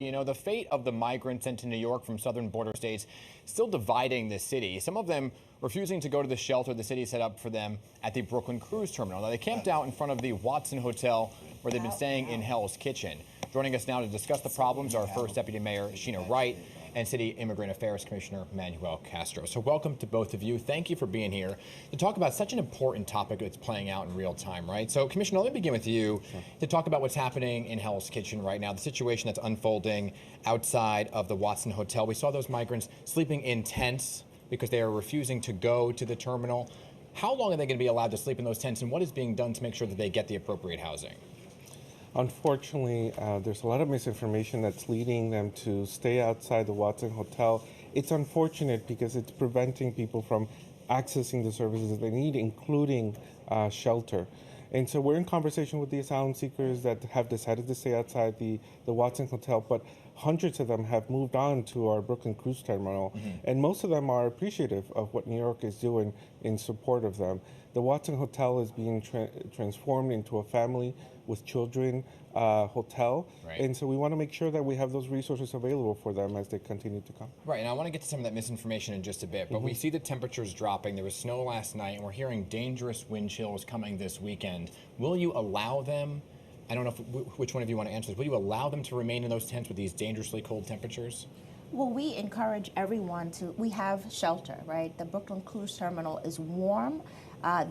You know, the fate of the migrants sent to New York from southern border states still dividing the city. Some of them refusing to go to the shelter the city set up for them at the Brooklyn Cruise Terminal. Now, they camped out in front of the Watson Hotel where they've been staying in Hell's Kitchen. Joining us now to discuss the problems are First Deputy Mayor Sheena Wright and City Immigrant Affairs Commissioner Manuel Castro. So welcome to both of you. Thank you for being here to talk about such an important topic that's playing out in real time, right? So, Commissioner, let me begin with you to talk about what's happening in Hell's Kitchen right now, the situation that's unfolding outside of the Watson Hotel. We saw those migrants sleeping in tents because they are refusing to go to the terminal. How long are they going to be allowed to sleep in those tents, and what is being done to make sure that they get the appropriate housing? Unfortunately, there's a lot of misinformation that's leading them to stay outside the Watson Hotel. It's unfortunate because it's preventing people from accessing the services that they need, including shelter. And so we're in conversation with the asylum seekers that have decided to stay outside the Watson Hotel, but hundreds of them have moved on to our Brooklyn Cruise Terminal, and most of them are appreciative of what New York is doing in support of them. The Watson Hotel is being transformed into a family with children hotel, right. And so we want to make sure that we have those resources available for them as they continue to come. Right, and I want to get to some of that misinformation in just a bit, but we see the temperatures dropping. There was snow last night, and we're hearing dangerous wind chills coming this weekend. Will you allow them? I don't know which one of you want to answer this. Will you allow them to remain in those tents with these dangerously cold temperatures? Well, we encourage everyone we have shelter, right? The Brooklyn Cruise Terminal is warm.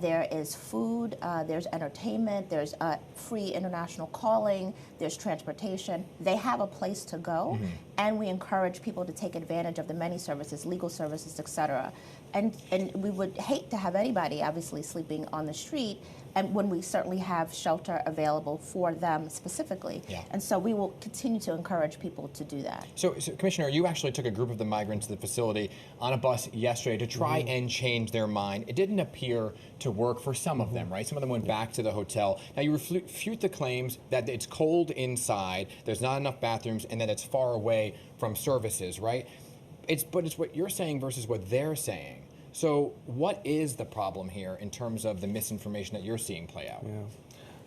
There is food, there's entertainment, there's free international calling, there's transportation. They have a place to go, and we encourage people to take advantage of the many services, legal services, et cetera. And we would hate to have anybody, obviously, sleeping on the street, and when we certainly have shelter available for them specifically. Yeah. And so we will continue to encourage people to do that. So, Commissioner, you actually took a group of the migrants to the facility on a bus yesterday to try and change their mind. It didn't appear to work for some of them, right? Some of them went back to the hotel. Now, you refute the claims that it's cold inside, there's not enough bathrooms, and that it's far away from services, right? But it's what you're saying versus what they're saying. So what is the problem here in terms of the misinformation that you're seeing play out? Yeah.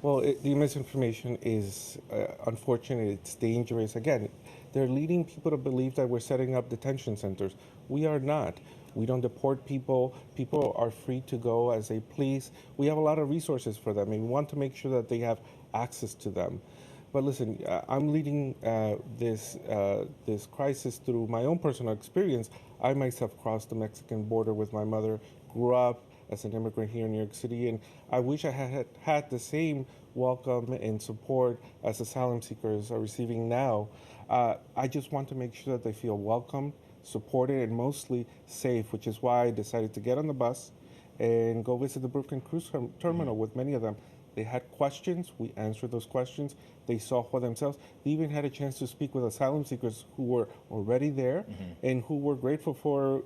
Well, the misinformation is unfortunate. It's dangerous. Again, they're leading people to believe that we're setting up detention centers. We are not. We don't deport people. People are free to go as they please. We have a lot of resources for them, and we want to make sure that they have access to them. But listen, I'm leading this crisis through my own personal experience. I myself crossed the Mexican border with my mother, grew up as an immigrant here in New York City, and I wish I had the same welcome and support as asylum seekers are receiving now. I just want to make sure that they feel welcomed, supported, and mostly safe, which is why I decided to get on the bus and go visit the Brooklyn Cruise Terminal with many of them. They had questions. We answered those questions. They saw for themselves. They even had a chance to speak with asylum seekers who were already there and who were grateful for,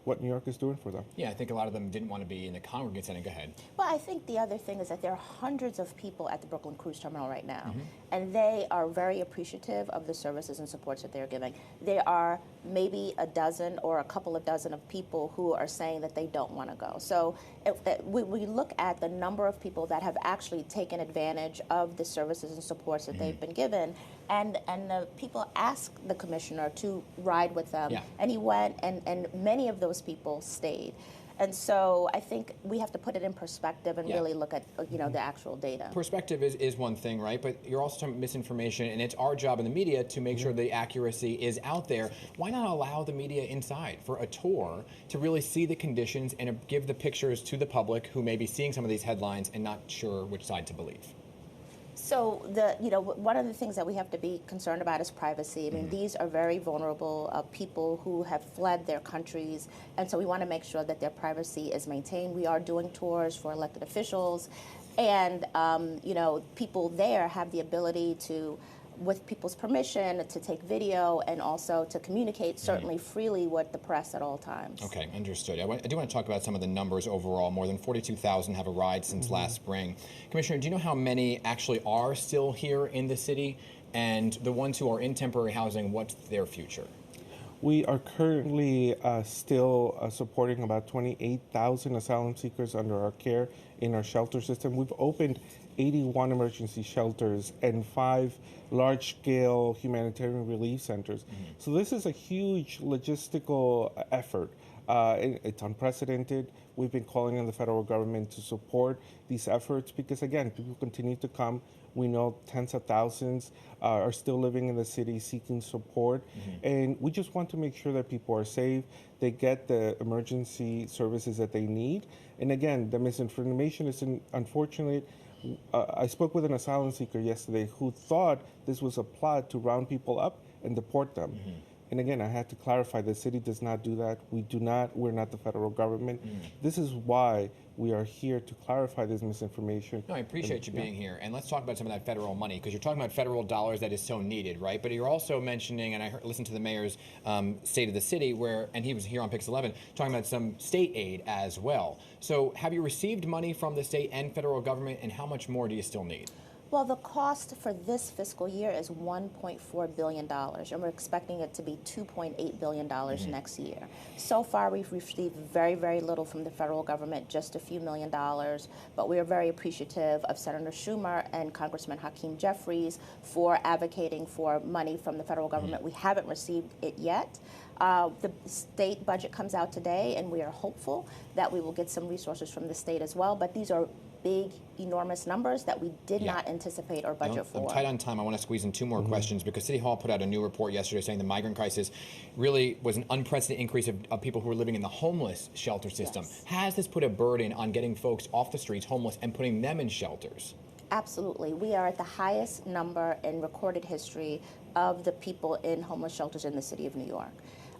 what New York is doing for them. Yeah, I think a lot of them didn't want to be in the congregate setting. Go ahead. Well, I think the other thing is that there are hundreds of people at the Brooklyn Cruise Terminal right now, and they are very appreciative of the services and supports that they're giving. There are maybe a dozen or a couple of dozen of people who are saying that they don't want to go. So we look at the number of people that have actually taken advantage of the services and supports that they've been given, and the people asked the commissioner to ride with them, and he went, and many of those people stayed. And so I think we have to put it in perspective and really look at the actual data. Perspective is one thing, right? But you're also talking misinformation, and it's our job in the media to make sure the accuracy is out there. Why not allow the media inside for a tour to really see the conditions and give the pictures to the public who may be seeing some of these headlines and not sure which side to believe? So one of the things that we have to be concerned about is privacy. I mean, these are very vulnerable people who have fled their countries, and so we want to make sure that their privacy is maintained. We are doing tours for elected officials, and people there have the ability to, with people's permission, to take video and also to communicate certainly freely with the press at all times. Okay, understood. I do want to talk about some of the numbers overall. More than 42,000 have arrived since last spring. Commissioner, do you know how many actually are still here in the city? And the ones who are in temporary housing, what's their future? We are currently still supporting about 28,000 asylum seekers under our care in our shelter system. We've opened 81 emergency shelters, and 5 large-scale humanitarian relief centers. So this is a huge logistical effort. It's unprecedented. We've been calling on the federal government to support these efforts because, again, people continue to come. We know tens of thousands are still living in the city seeking support. And we just want to make sure that people are safe, they get the emergency services that they need. And again, the misinformation is unfortunate. I spoke with an asylum seeker yesterday who thought this was a plot to round people up and deport them. And again, I had to clarify the city does not do that. We're not the federal government. This is why we are here to clarify this misinformation. No, I appreciate you being here. And let's talk about some of that federal money, because you're talking about federal dollars that is so needed, right? But you're also mentioning, and I listened to the mayor's State of the City, and he was here on Pix 11, talking about some state aid as well. So have you received money from the state and federal government, and how much more do you still need? Well, the cost for this fiscal year is $1.4 billion, and we're expecting it to be $2.8 billion next year. So far, we've received very, very little from the federal government, just a few $1 million, but we are very appreciative of Senator Schumer and Congressman Hakeem Jeffries for advocating for money from the federal government. We haven't received it yet. The state budget comes out today, and we are hopeful that we will get some resources from the state as well, but these are big, enormous numbers that we did not anticipate or budget for. I'm tight on time. I want to squeeze in 2 more questions because City Hall put out a new report yesterday saying the migrant crisis really was an unprecedented increase of people who are living in the homeless shelter system. Has this put a burden on getting folks off the streets homeless and putting them in shelters? Absolutely. We are at the highest number in recorded history of the people in homeless shelters in the city of New York.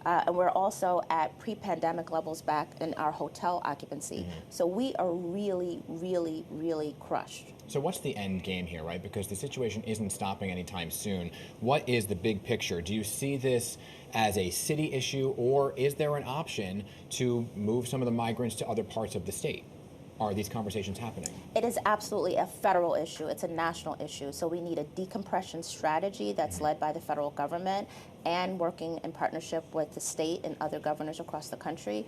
And we're also at pre-pandemic levels back in our hotel occupancy. So we are really, really, really crushed. So what's the end game here, right? Because the situation isn't stopping anytime soon. What is the big picture? Do you see this as a city issue, or is there an option to move some of the migrants to other parts of the state? Are these conversations happening? It is absolutely a federal issue. It's a national issue. So we need a decompression strategy that's led by the federal government and working in partnership with the state and other governors across the country.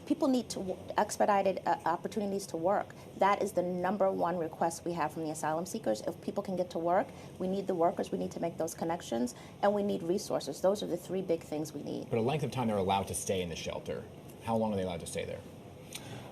People need to expedited opportunities to work. That is the #1 request we have from the asylum seekers. If people can get to work, we need the workers, we need to make those connections, and we need resources. Those are the 3 big things we need. But a length of time they're allowed to stay in the shelter. How long are they allowed to stay there?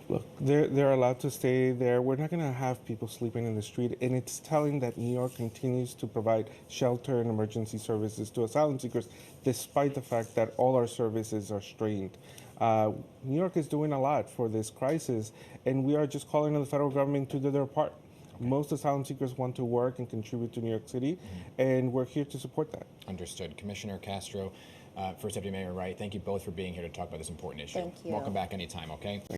Look, they're allowed to stay there. We're not going to have people sleeping in the street. And it's telling that New York continues to provide shelter and emergency services to asylum seekers, despite the fact that all our services are strained. New York is doing a lot for this crisis, and we are just calling on the federal government to do their part. Most asylum seekers want to work and contribute to New York City, and we're here to support that. Understood. Commissioner Castro, First Deputy Mayor Wright, thank you both for being here to talk about this important issue. Thank you. Welcome back anytime, okay?